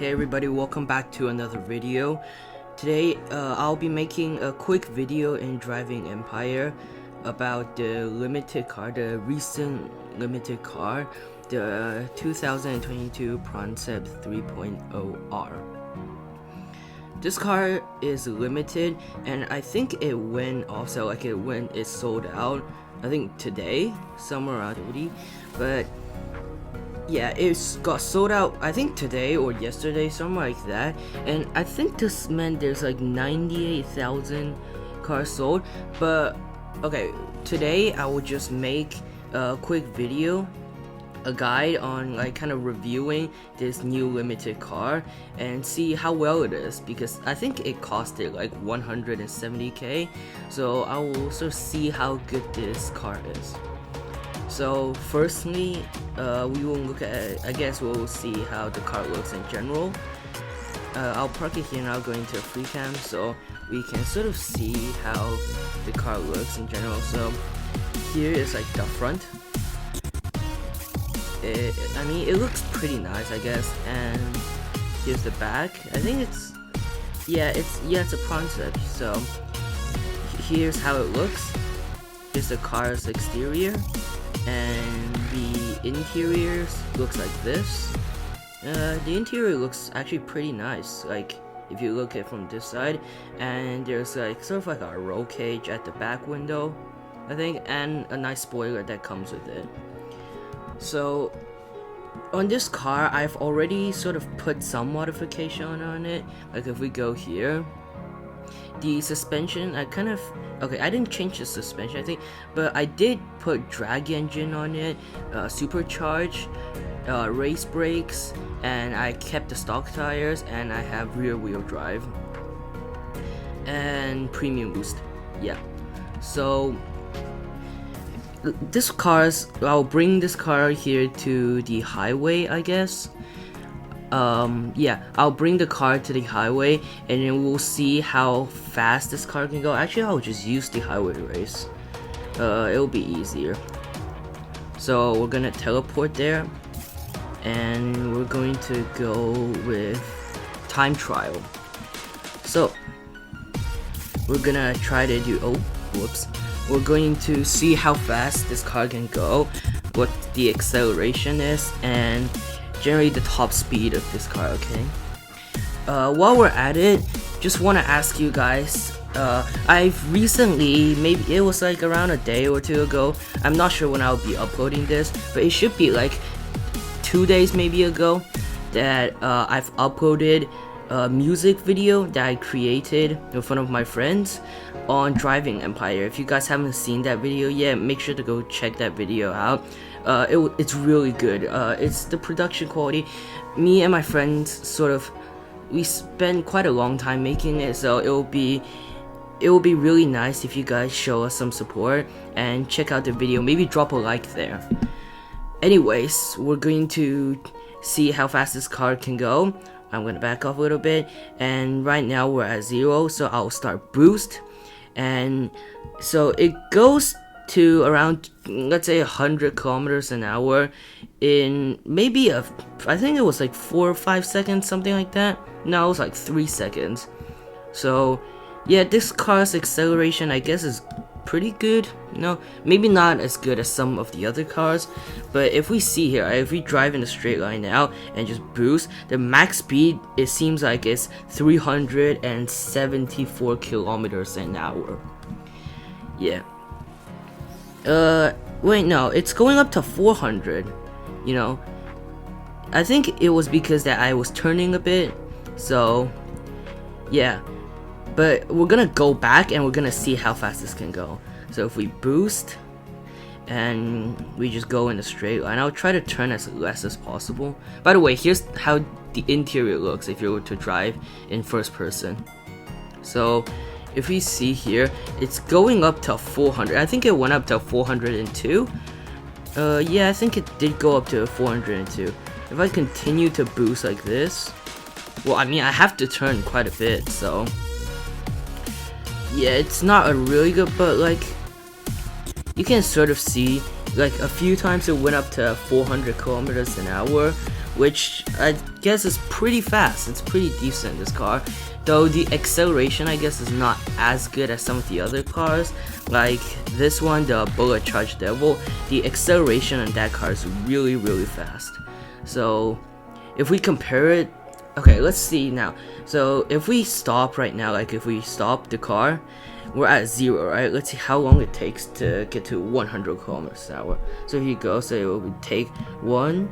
Hey everybody, welcome back to another video. Today I'll be making a quick video in Driving Empire about the limited car, the recent limited car, the 2022 Prancep 3.0R. This car is limited and I think it went also, like it sold out, I think today, somewhere around 30, but yeah, it got sold out I think today or yesterday, something like that, and I think this meant there's like 98,000 cars sold. But okay, today I will just make a quick video, a guide on like kind of reviewing this new limited car and see how well it is, because I think it costed like 170k, so I will also see how good this car is. So firstly, we will look at, I guess we'll see how the car looks in general. I'll park it here and I'll go into a free cam so we can sort of see how the car looks in general. So here is like the front. I mean, it looks pretty nice, I guess. And here's the back. I think it's a Prancep. So here's how it looks. Here's the car's exterior. And the interior looks like this. The interior looks actually pretty nice, like if you look at it from this side. And there's like sort of like a roll cage at the back window, I think, and a nice spoiler that comes with it. So on this car, I've already sort of put some modification on it. Like if we go here, the suspension, I didn't change the suspension, I think, but I did put drag engine on it, supercharged, race brakes, and I kept the stock tires, and I have rear wheel drive and premium boost. Yeah, so I'll bring this car here to the highway, I guess. I'll bring the car to the highway and then we'll see how fast this car can go. Actually, I'll just use the highway race. It'll be easier. So we're gonna teleport there and we're going to go with time trial. So we're gonna try to do, we're going to see how fast this car can go, what the acceleration is, and generally the top speed of this car, okay? While we're at it, just want to ask you guys, I've recently, maybe it was like around a day or two ago, I'm not sure when I'll be uploading this, but it should be like 2 days maybe ago, that I've uploaded a music video that I created with one of my friends on Driving Empire. If you guys haven't seen that video yet, make sure to go check that video out. It's really good. It's the production quality. Me and my friends we spent quite a long time making it, so it will be really nice if you guys show us some support and check out the video. Maybe drop a like there. Anyways, we're going to see how fast this car can go. I'm gonna back off a little bit, and right now we're at 0, so I'll start boost, and so it goes to around, let's say, 100 kilometers an hour in maybe I think it was like 4 or 5 seconds, something like that. No, it was like 3 seconds. So yeah, this car's acceleration, I guess, is pretty good. No, maybe not as good as some of the other cars, but if we see here, if we drive in a straight line now and just boost, the max speed, it seems like it's 374 kilometers an hour. Yeah. Wait, no, it's going up to 400, you know. I think it was because that I was turning a bit, so yeah. But we're gonna go back and we're gonna see how fast this can go. So if we boost and we just go in a straight line, I'll try to turn as less as possible. By the way, here's how the interior looks if you were to drive in first person. So if we see here, it's going up to 400. I think it went up to 402. Yeah, I think it did go up to 402. If I continue to boost like this, well, I mean, I have to turn quite a bit, so yeah, it's not a really good, but like you can sort of see, like a few times it went up to 400 kilometers an hour, which I guess is pretty fast. It's pretty decent, this car. Though the acceleration, I guess, is not as good as some of the other cars. Like this one, the Bullet Charged Devil, the acceleration on that car is really, really fast. So if we compare it, okay, let's see now. So if we stop right now, like if we stop the car, we're at 0, right? Let's see how long it takes to get to 100 kilometers an hour. So if you go, so it will take 1,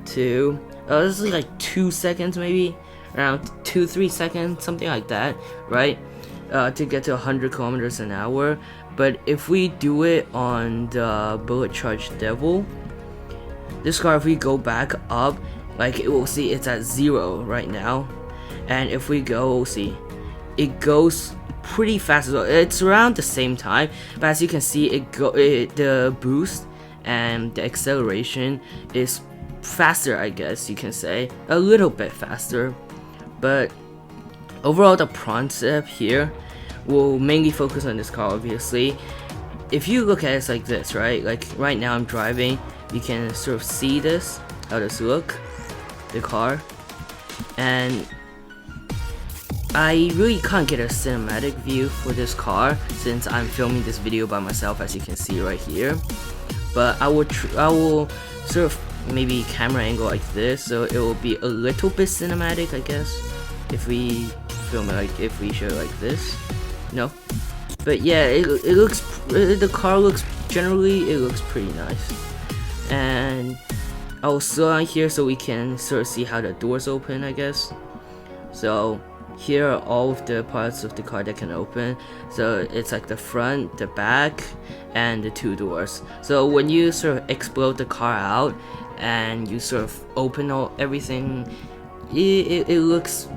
2, this is like 2 seconds maybe, around 2-3 seconds, something like that, right? To get to 100 kilometers an hour. But if we do it on the Bullet Charged Devil, this car, if we go back up, like it will see it's at 0 right now, and if we go, we'll see it goes pretty fast as well. It's around the same time, but as you can see, the boost and the acceleration is faster, I guess you can say, a little bit faster. But overall, the Prancep here will mainly focus on this car, obviously. If you look at it like this, right? Like right now I'm driving, you can sort of see this, how this look, the car, and I really can't get a cinematic view for this car since I'm filming this video by myself, as you can see right here. But I will sort of maybe camera angle like this, so it will be a little bit cinematic, I guess, if we film it like, if we show it like this. No, but yeah, it looks, the car looks, generally it looks pretty nice. And I will slow down here so we can sort of see how the doors open, I guess. So here are all of the parts of the car that can open. So it's like the front, the back, and the 2 doors. So when you sort of explode the car out and you sort of open everything, it looks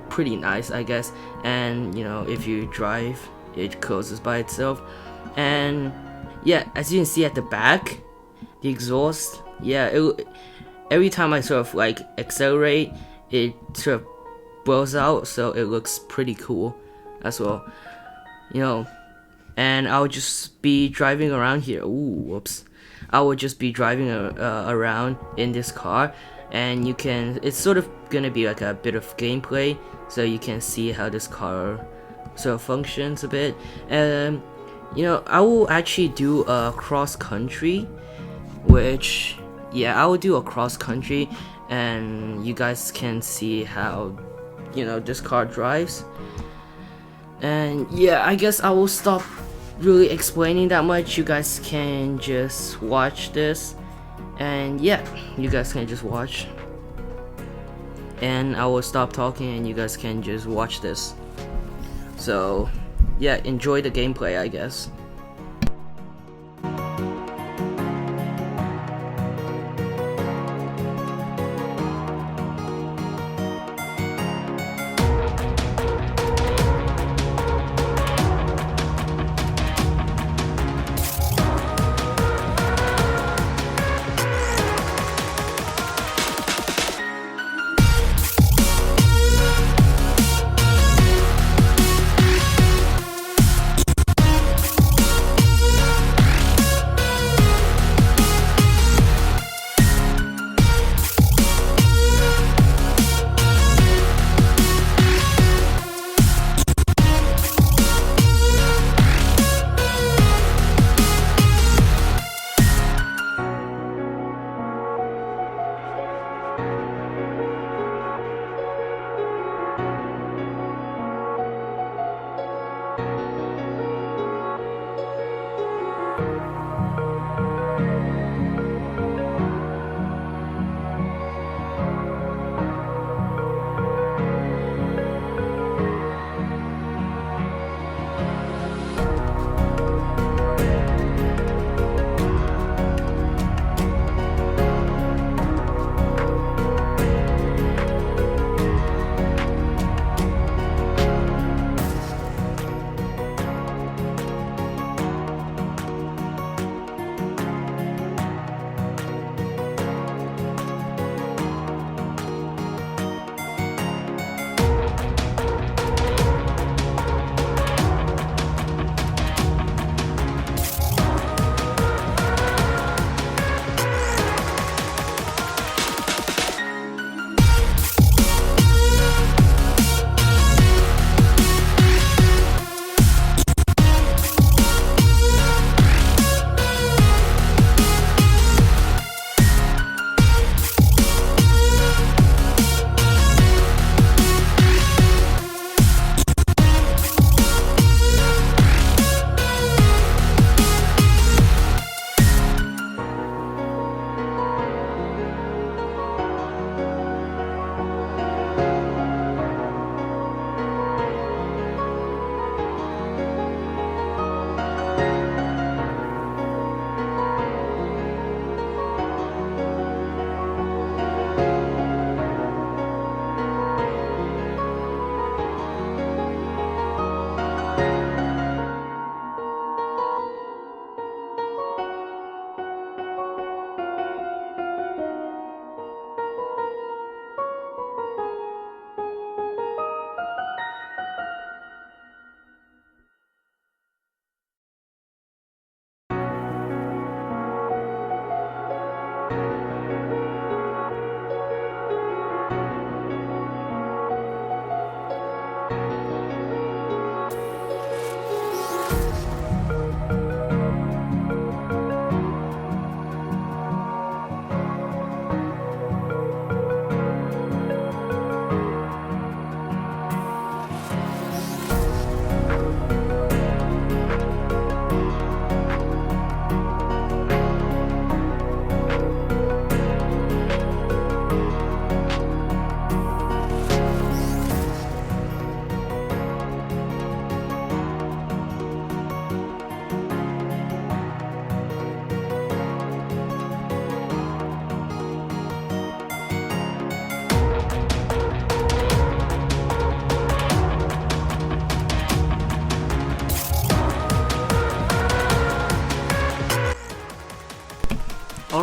pretty nice, I guess. And you know, if you drive, it closes by itself. And yeah, as you can see at the back, the exhaust, yeah, every time I sort of like accelerate, it sort of blows out, so it looks pretty cool as well, you know. And I'll just be driving around here. Ooh, whoops. I will just be driving around in this car, and you can, it's sort of gonna be like a bit of gameplay, so you can see how this car sort of functions a bit. You know, I will actually do a cross country, which, yeah, I will do a cross country, and you guys can see how, you know, this car drives. And yeah, I guess I will stop really explaining that much. You guys can just watch this, and yeah, you guys can just watch, and I will stop talking and you guys can just watch this. So yeah, enjoy the gameplay, I guess.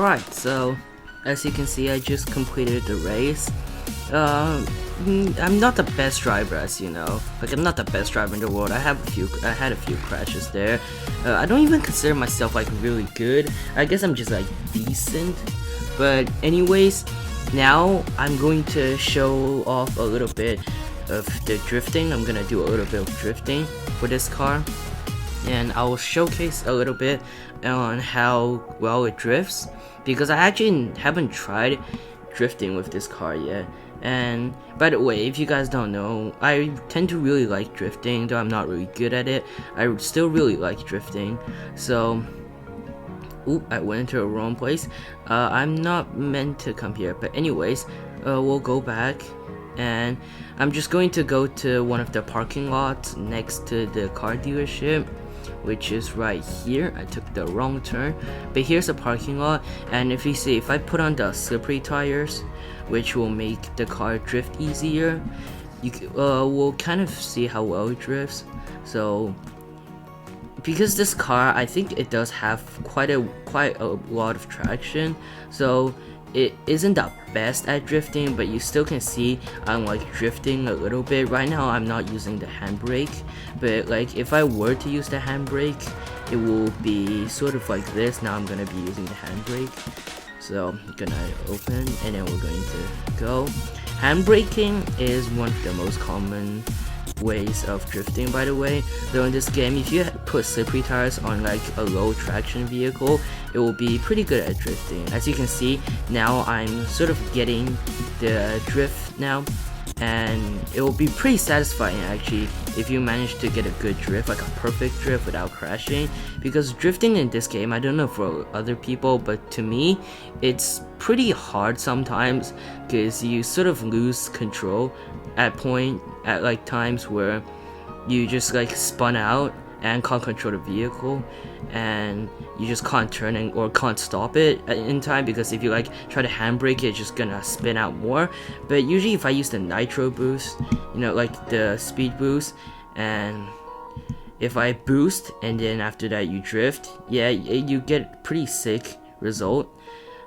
Alright, so as you can see, I just completed the race. I'm not the best driver, as you know. Like, I'm not the best driver in the world. I had a few crashes there. I don't even consider myself like really good. I guess I'm just like decent. But anyways, now I'm going to show off a little bit of the drifting. I'm gonna do a little bit of drifting for this car, and I will showcase a little bit on how well it drifts, because I actually haven't tried drifting with this car yet. And by the way, if you guys don't know, I tend to really like drifting, though I'm not really good at it. I still really like drifting. So, oop, I went into the wrong place. I'm not meant to come here, but anyways, we'll go back, and I'm just going to go to one of the parking lots next to the car dealership, which is right here. I took the wrong turn, but here's a parking lot, and if you see, if I put on the slippery tires, which will make the car drift easier, you will kind of see how well it drifts. So because this car, I think it does have quite a lot of traction, so it isn't the best at drifting, but you still can see I'm like drifting a little bit. Right now I'm not using the handbrake, but like if I were to use the handbrake, it will be sort of like this. Now I'm gonna be using the handbrake, so I'm gonna open, and then we're going to go. Handbraking is one of the most common ways of drifting, by the way. Though in this game, if you put slippery tires on like a low traction vehicle, it will be pretty good at drifting. As you can see, now I'm sort of getting the drift now, and it will be pretty satisfying actually if you manage to get a good drift, like a perfect drift without crashing. Because drifting in this game, I don't know for other people, but to me it's pretty hard sometimes, because you sort of lose control at like times where you just like spun out and can't control the vehicle, and you just can't turn or can't stop it in time, because if you like try to handbrake, it's just gonna spin out more. But usually if I use the nitro boost, you know, like the speed boost, and if I boost and then after that you drift, yeah, you get pretty sick result.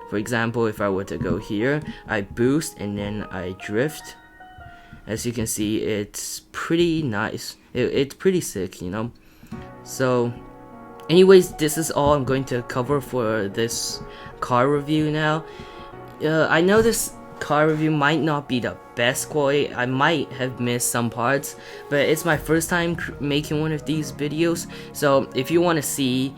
For example, if I were to go here, I boost and then I drift. As you can see, it's pretty nice. It's pretty sick, you know. So anyways, this is all I'm going to cover for this car review now. I know this car review might not be the best quality. I might have missed some parts, but it's my first time making one of these videos. So if you want to see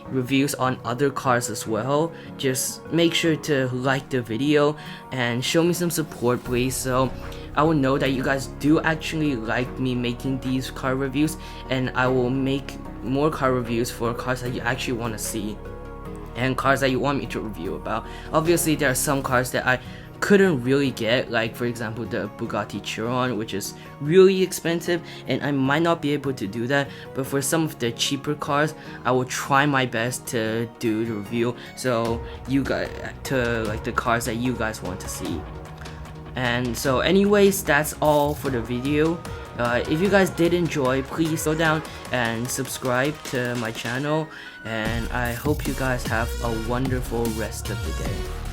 reviews on other cars as well, just make sure to like the video and show me some support, please, so I will know that you guys do actually like me making these car reviews, and I will make more car reviews for cars that you actually want to see and cars that you want me to review about. Obviously there are some cars that I couldn't really get, like for example the Bugatti Chiron, which is really expensive, and I might not be able to do that. But for some of the cheaper cars, I will try my best to do the review, so you guys to like the cars that you guys want to see. And so anyways, that's all for the video. If you guys did enjoy, please go down and subscribe to my channel, and I hope you guys have a wonderful rest of the day.